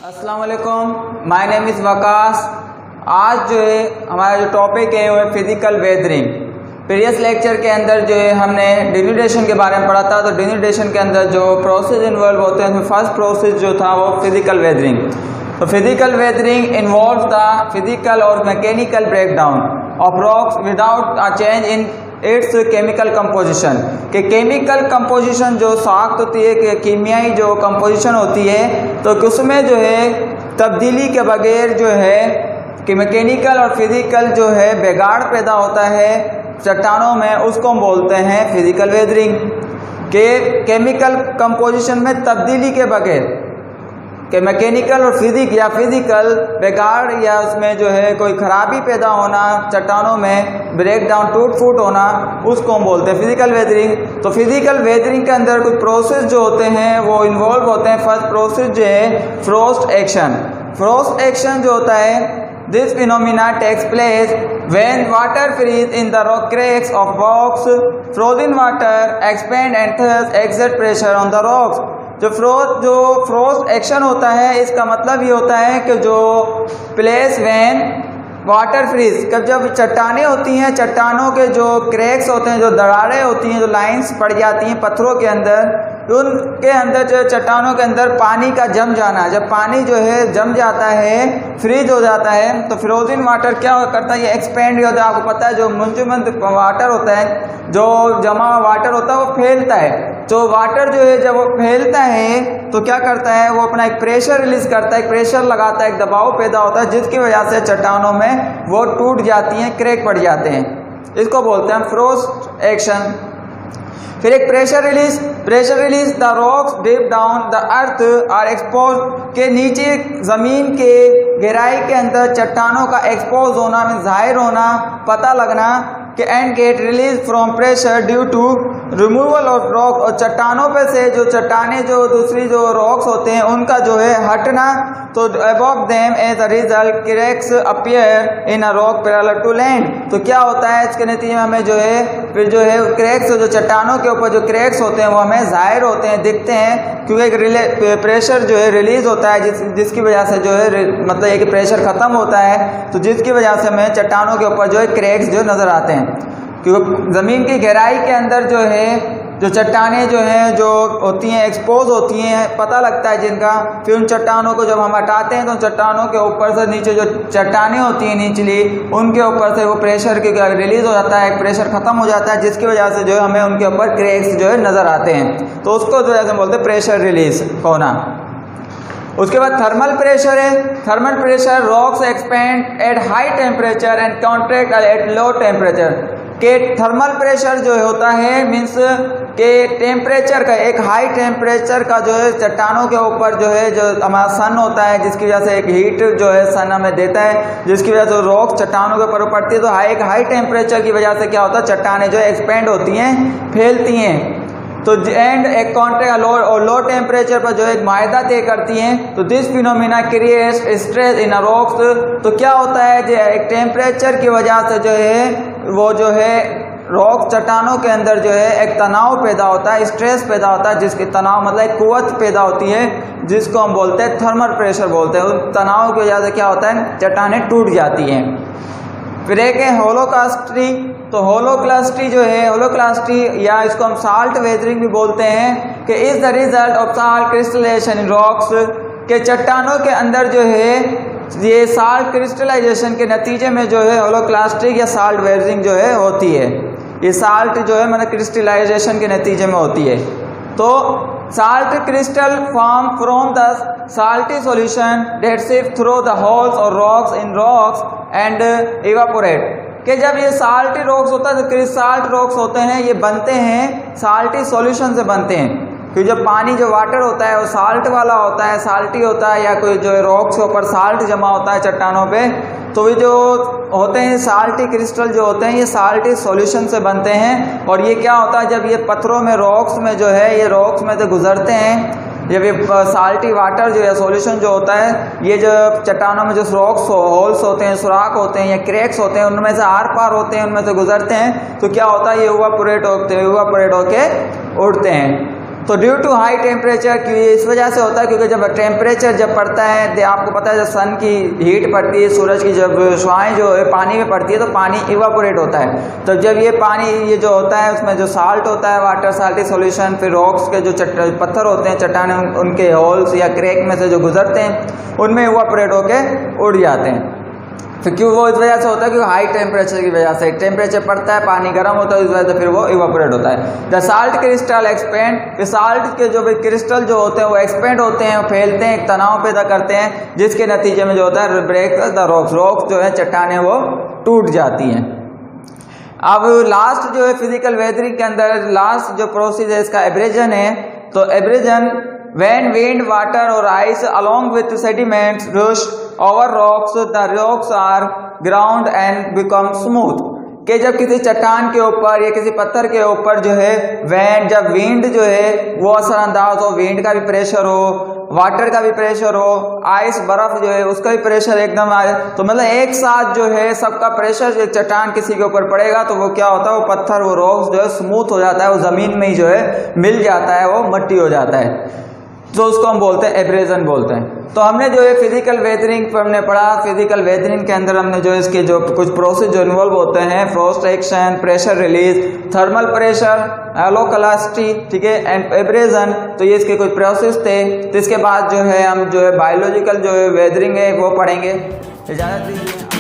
अस्सलाम वालेकुम, my name is Waqas. आज जो है हमारा जो टॉपिक है वो है फिजिकल वेदरिंग। प्रीवियस लेक्चर के अंदर जो है हमने डिन्यूडेशन के बारे में पढ़ा था। तो डिन्यूडेशन के अंदर जो प्रोसेस इन्वॉल्व होते हैं उसमें फर्स्ट प्रोसेस जो था वो फिजिकल वेदरिंग। तो physical weathering involve the physical और mechanical breakdown of rocks without a change in its chemical composition. के केमिकल कंपोजिशन जो साख्त होती है कि कीमियाई जो कंपोजिशन होती है तो उसमें जो है तब्दीली के बगैर जो है कि मैकेनिकल और फिजिकल जो है बिगाड़ पैदा होता है चट्टानों में, उसको हम बोलते हैं फिजिकल वेदरिंग। के केमिकल कंपोजिशन में तब्दीली के बगैर कि मैकेनिकल और फिजिकल बिगाड़ या उसमें जो है कोई ख़राबी पैदा होना, चट्टानों में ब्रेक डाउन टूट फूट होना, उसको हम बोलते हैं फिजिकल वेदरिंग। तो फिजिकल वेदरिंग के अंदर कुछ प्रोसेस जो होते हैं वो इन्वॉल्व होते हैं। फर्स्ट प्रोसेस जो है फ्रोस्ट एक्शन। फ्रोस्ट एक्शन जो होता है this phenomena takes place when water freeze in the rock cracks of rocks. Frozen water expand and thus exert pressure on the rocks. जो फ्रोस्ट एक्शन होता है इसका मतलब ये होता है कि जो प्लेस व्हेन वाटर फ्रीज, जब चट्टानें होती हैं, चट्टानों के जो क्रैक्स होते हैं, जो दरारें होती हैं, जो लाइंस पड़ जाती हैं पत्थरों के अंदर, तो उनके अंदर जो चट्टानों के अंदर पानी का जम जाना, जब पानी जो है जम जाता है, फ्रीज हो जाता है, तो फ्रोजन वाटर क्या करता है, ये एक्सपेंड होता है। आपको पता है जो मुंजमद वाटर होता है, जो जमा हुआ वाटर होता है वो फैलता है। तो वाटर जो है जब वो फैलता है तो क्या करता है, वो अपना एक प्रेशर रिलीज करता है, एक प्रेशर लगाता है, एक दबाव पैदा होता है, जिसकी वजह से चट्टानों में वो टूट जाती हैं, क्रैक पड़ जाते हैं। इसको बोलते हैं फ्रोस्ट एक्शन। फिर एक pressure release the rocks deep down the earth are expose, के नीचे ज़मीन के गहराई के अंदर चट्टानों का एक्सपोज होना में जाहिर होना, पता लगना कि and get release from pressure due to removal of rock. और चट्टानों पे से जो चट्टानें जो दूसरी जो रॉक्स होते हैं उनका जो है हटना, तो above them as a result cracks appear in a rock parallel to land. तो क्या होता है इसके नतीजे में हमें जो है फिर जो है क्रैक्स, जो चट्टानों के ऊपर जो क्रैक्स होते हैं वो हमें जाहिर होते हैं, दिखते हैं, क्योंकि एक प्रेशर जो है रिलीज होता है जिसकी वजह से जो है मतलब एक प्रेशर ख़त्म होता है, तो जिसकी वजह से हमें चट्टानों के ऊपर जो है क्रैक्स जो नज़र आते हैं। क्योंकि ज़मीन की गहराई के अंदर जो है जो चट्टानें जो हैं जो होती हैं एक्सपोज होती हैं, पता लगता है जिनका। फिर उन चट्टानों को जब हम हटाते हैं तो चट्टानों के ऊपर से नीचे जो चट्टानें होती हैं निचली, उनके ऊपर से वो प्रेशर के रिलीज हो जाता है, प्रेशर ख़त्म हो जाता है, जिसकी वजह से जो है हमें उनके ऊपर क्रैक्स जो है नज़र आते हैं। तो उसको जो है बोलते हैं प्रेशर रिलीज होना। उसके बाद थर्मल प्रेशर है। Thermal pressure rocks expand at high temperature and contract at low temperature. के थर्मल प्रेशर जो होता है मीन्स के टेम्परेचर का, एक हाई टेम्परेचर का जो है चट्टानों के ऊपर जो है जो हमारा सन होता है, जिसकी वजह से एक हीट जो है सन हमें देता है, जिसकी वजह से रॉक चट्टानों के ऊपर पड़ती है। तो एक हाई टेम्परेचर की वजह से क्या होता है, चट्टानें जो है एक्सपेंड होती हैं, फैलती हैं। तो एंड एक कॉन्ट्रैक्ट लो टेम्परेचर पर जो एक मायदा तय करती हैं। तो this phenomena creates stress in a rocks. तो क्या होता है जो एक टेम्परेचर की वजह से जो है वो जो है रॉक चट्टानों के अंदर जो है एक तनाव पैदा होता है, स्ट्रेस पैदा होता है, जिसके तनाव मतलब एक कुव्वत पैदा होती है, जिसको हम बोलते हैं थर्मल प्रेशर बोलते हैं। उन तनाव की वजह से क्या होता है, चट्टानें टूट जाती हैं। फिर एक है होलोकास्ट्री। तो होलोक्लास्ट्री जो है, होलोक्लास्ट्री या इसको हम साल्ट वेदरिंग भी बोलते हैं, कि is the result of salt crystallisation in rocks, के चट्टानों के अंदर जो है ये साल्ट क्रिस्टलाइजेशन के नतीजे में जो है होलोक्लास्ट्रिक या साल्ट वेदरिंग जो है होती है। ये साल्ट जो है मतलब क्रिस्टलाइजेशन के नतीजे में होती है। तो salt crystal form from the salty solution that sift through the holes और rocks in rocks and evaporate. कि जब ये साल्टी रॉक्स होता है तो साल्ट रॉक्स होते हैं, ये बनते हैं साल्टी सॉल्यूशन से बनते हैं, क्योंकि जब पानी जो वाटर होता है वो साल्ट वाला होता है, साल्टी होता है, या कोई जो रॉक्स के ऊपर साल्ट जमा होता है चट्टानों पे, तो ये जो होते हैं साल्टी क्रिस्टल जो होते हैं ये साल्टी सॉल्यूशन से बनते हैं। और ये क्या होता है, जब ये पत्थरों में रॉक्स में जो है ये रॉक्स में से गुजरते हैं, जब ये साल्टी वाटर जो है सॉल्यूशन जो होता है, ये जो चट्टानों में जो रॉक्स होल्स होते हैं, सुराख होते हैं या क्रैक्स होते हैं, उनमें से आर पार होते हैं, उनमें से गुजरते हैं, तो क्या होता है ये इवापोरेट होके उड़ते हैं। तो ड्यू टू हाई टेम्परेचर, क्योंकि इस वजह से होता है क्योंकि जब टेम्परेचर जब पड़ता है, आपको पता है जब सन की हीट पड़ती है, सूरज की जब शुआएं जो है पानी में पड़ती है तो पानी इवापोरेट होता है। तो जब ये पानी ये जो होता है उसमें जो साल्ट होता है, वाटर साल्टी सॉल्यूशन, फिर रॉक्स के जो पत्थर होते हैं, चट्टाने, उनके होल्स या क्रैक में से जो गुजरते हैं उनमें इवापोरेट होके उड़ जाते हैं। फिर क्यों वो इस वजह से होता है क्योंकि हाई टेम्परेचर की वजह से, टेम्परेचर पड़ता है, पानी गर्म होता है, इस वजह से फिर वो इवापोरेट होता है। The salt crystal expand, salt के जो क्रिस्टल जो होते हैं वो एक्सपेंड होते हैं, फैलते हैं, एक तनाव पैदा करते हैं, जिसके नतीजे में जो होता है ब्रेक द रॉक्स, रॉक्स जो है चट्टानें वो टूट जाती हैं। अब लास्ट जो है फिजिकल वेदरिंग के अंदर लास्ट जो प्रोसेस है इसका एब्रेजन है। तो abrasion when wind, water or ice along with sediments rush over rocks, the rocks are ground and become smooth। कि जब किसी चट्टान के ऊपर या किसी पत्थर के ऊपर जो है जब विंड जो है वो असरअंदाज हो, विंड का भी प्रेशर हो, वाटर का भी प्रेशर हो, आइस बर्फ जो है उसका भी प्रेशर एकदम आए, तो मतलब एक साथ जो है सबका प्रेशर एक चट्टान किसी के ऊपर पड़ेगा तो वो क्या होता है, वो पत्थर, वो रॉक्स जो है स्मूथ हो जाता है, वो जमीन में ही जो है मिल जाता है, वो मट्टी हो जाता है, तो उसको हम बोलते हैं एब्रेजन बोलते हैं। तो हमने जो है फिजिकल वेदरिंग पर हमने पढ़ा, फिजिकल वेदरिंग के अंदर हमने जो इसके जो कुछ प्रोसेस जो इन्वॉल्व होते हैं, Frost action, pressure release, thermal pressure, locality, ठीक है, एंड एब्रेजन, तो ये इसके कुछ प्रोसेस थे। तो इसके बाद जो है हम जो है बायोलॉजिकल जो है वेदरिंग है वो पढ़ेंगे। इजाज़त दीजिए।